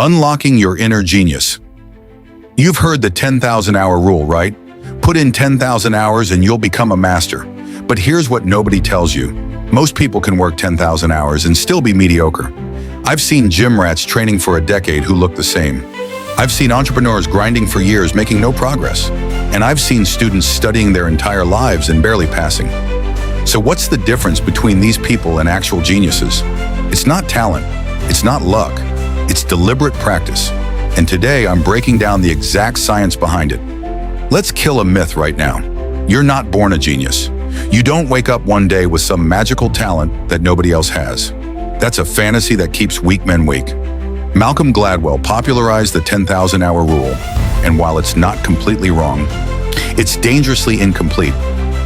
Unlocking your inner genius. You've heard the 10,000-hour rule, right? Put in 10,000 hours and you'll become a master. But here's what nobody tells you. Most people can work 10,000 hours and still be mediocre. I've seen gym rats training for a decade who look the same. I've seen entrepreneurs grinding for years making no progress. And I've seen students studying their entire lives and barely passing. So what's the difference between these people and actual geniuses? It's not talent. It's not luck. It's deliberate practice. And today I'm breaking down the exact science behind it. Let's kill a myth right now. You're not born a genius. You don't wake up one day with some magical talent that nobody else has. That's a fantasy that keeps weak men weak. Malcolm Gladwell popularized the 10,000-hour rule, and while it's not completely wrong, it's dangerously incomplete.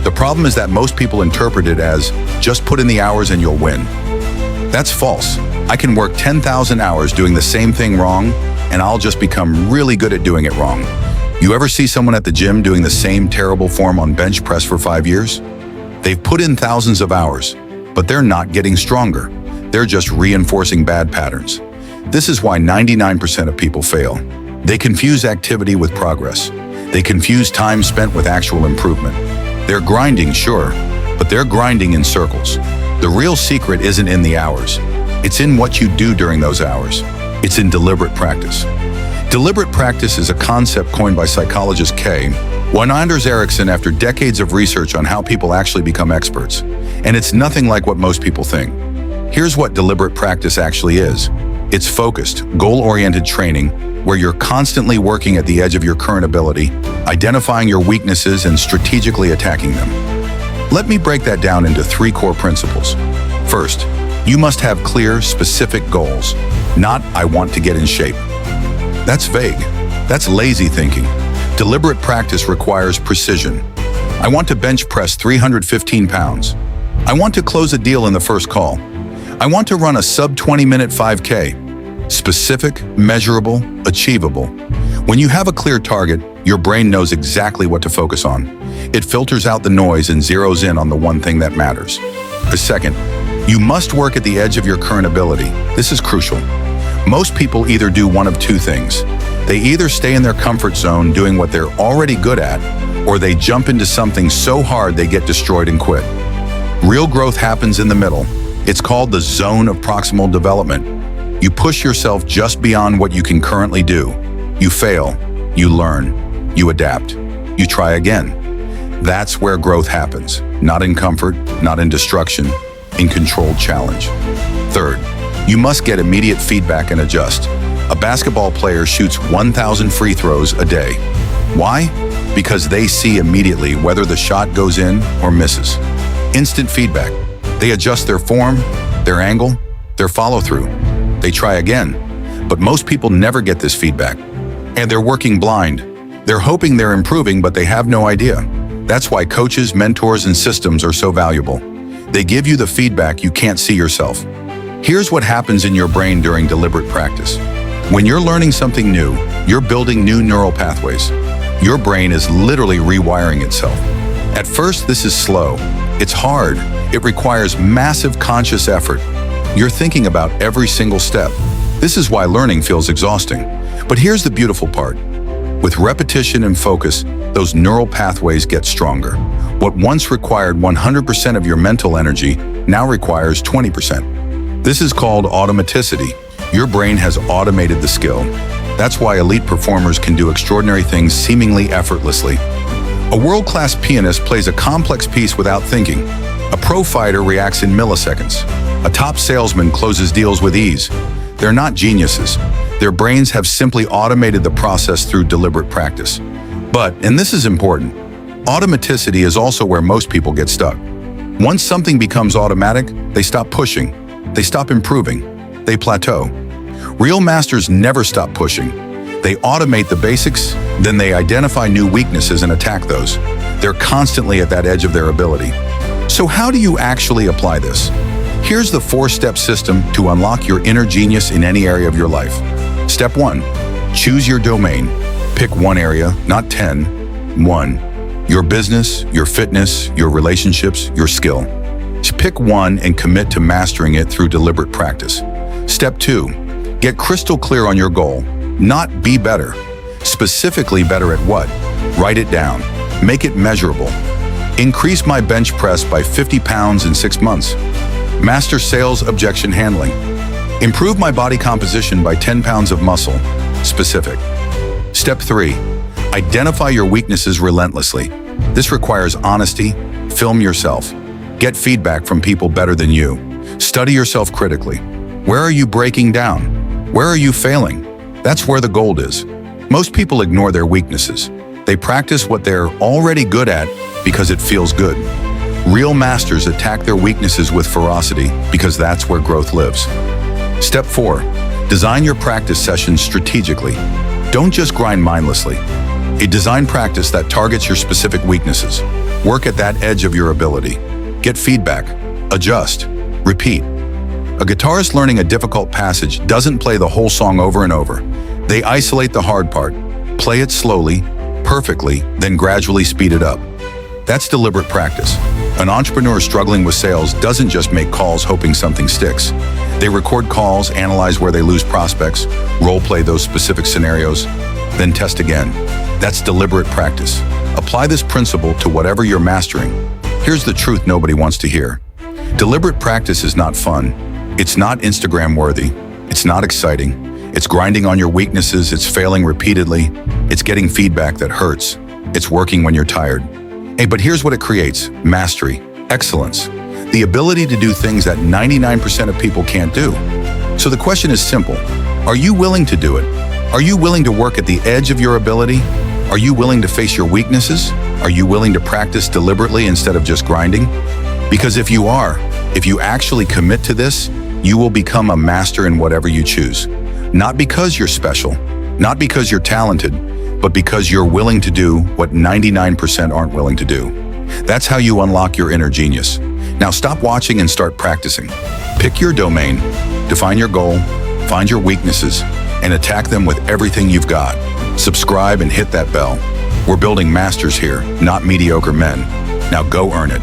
The problem is that most people interpret it as, just put in the hours and you'll win. That's false. I can work 10,000 hours doing the same thing wrong, and I'll just become really good at doing it wrong. You ever see someone at the gym doing the same terrible form on bench press for 5 years? They've put in thousands of hours, but they're not getting stronger. They're just reinforcing bad patterns. This is why 99% of people fail. They confuse activity with progress. They confuse time spent with actual improvement. They're grinding, sure, but they're grinding in circles. The real secret isn't in the hours. It's in what you do during those hours. It's in deliberate practice. Deliberate practice is a concept coined by psychologist Anders Ericsson after decades of research on how people actually become experts. And it's nothing like what most people think. Here's what deliberate practice actually is. It's focused, goal-oriented training where you're constantly working at the edge of your current ability, identifying your weaknesses and strategically attacking them. Let me break that down into 3 core principles. First, you must have clear, specific goals, not "I want to get in shape." That's vague. That's lazy thinking. Deliberate practice requires precision. I want to bench press 315 pounds. I want to close a deal in the first call. I want to run a sub-20-minute 5K. Specific, measurable, achievable. When you have a clear target, your brain knows exactly what to focus on. It filters out the noise and zeroes in on the one thing that matters. The second, you must work at the edge of your current ability. This is crucial. Most people either do one of 2 things. They either stay in their comfort zone doing what they're already good at, or they jump into something so hard they get destroyed and quit. Real growth happens in the middle. It's called the zone of proximal development. You push yourself just beyond what you can currently do. You fail, you learn, you adapt, you try again. That's where growth happens, not in comfort, not in destruction, in controlled challenge. Third, you must get immediate feedback and adjust. A basketball player shoots 1,000 free throws a day. Why? Because they see immediately whether the shot goes in or misses. Instant feedback. They adjust their form, their angle, their follow-through. They try again. But most people never get this feedback. And they're working blind. They're hoping they're improving, but they have no idea. That's why coaches, mentors, and systems are so valuable. They give you the feedback you can't see yourself. Here's what happens in your brain during deliberate practice. When you're learning something new, you're building new neural pathways. Your brain is literally rewiring itself. At first, this is slow. It's hard. It requires massive conscious effort. You're thinking about every single step. This is why learning feels exhausting. But here's the beautiful part. With repetition and focus, those neural pathways get stronger. What once required 100% of your mental energy now requires 20%. This is called automaticity. Your brain has automated the skill. That's why elite performers can do extraordinary things seemingly effortlessly. A world-class pianist plays a complex piece without thinking. A pro fighter reacts in milliseconds. A top salesman closes deals with ease. They're not geniuses. Their brains have simply automated the process through deliberate practice. But, and this is important, automaticity is also where most people get stuck. Once something becomes automatic, they stop pushing. They stop improving. They plateau. Real masters never stop pushing. They automate the basics, then they identify new weaknesses and attack those. They're constantly at that edge of their ability. So how do you actually apply this? Here's the 4-step system to unlock your inner genius in any area of your life. Step 1, choose your domain. Pick one area, not 10. 1, your business, your fitness, your relationships, your skill. Pick one and commit to mastering it through deliberate practice. Step 2, Get crystal clear on your goal, not be better. Specifically better at what? Write it down. Make it measurable. Increase my bench press by 50 pounds in 6 months. Master sales objection handling. Improve my body composition by 10 pounds of muscle. Specific. Step 3. Identify your weaknesses relentlessly. This requires honesty. Film yourself. Get feedback from people better than you. Study yourself critically. Where are you breaking down? Where are you failing? That's where the gold is. Most people ignore their weaknesses. They practice what they're already good at because it feels good. Real masters attack their weaknesses with ferocity because that's where growth lives. Step 4. Design your practice sessions strategically. Don't just grind mindlessly. A design practice that targets your specific weaknesses. Work at that edge of your ability. Get feedback. Adjust. Repeat. A guitarist learning a difficult passage doesn't play the whole song over and over. They isolate the hard part, play it slowly, perfectly, then gradually speed it up. That's deliberate practice. An entrepreneur struggling with sales doesn't just make calls hoping something sticks. They record calls, analyze where they lose prospects, role-play those specific scenarios, then test again. That's deliberate practice. Apply this principle to whatever you're mastering. Here's the truth nobody wants to hear. Deliberate practice is not fun. It's not Instagram-worthy. It's not exciting. It's grinding on your weaknesses. It's failing repeatedly. It's getting feedback that hurts. It's working when you're tired. Hey, but here's what it creates: mastery, excellence, the ability to do things that 99% of people can't do. So the question is simple. Are you willing to do it? Are you willing to work at the edge of your ability? Are you willing to face your weaknesses? Are you willing to practice deliberately instead of just grinding? Because if you are, if you actually commit to this, you will become a master in whatever you choose. Not because you're special, not because you're talented, but because you're willing to do what 99% aren't willing to do. That's how you unlock your inner genius. Now stop watching and start practicing. Pick your domain, define your goal, find your weaknesses, and attack them with everything you've got. Subscribe and hit that bell. We're building masters here, not mediocre men. Now go earn it.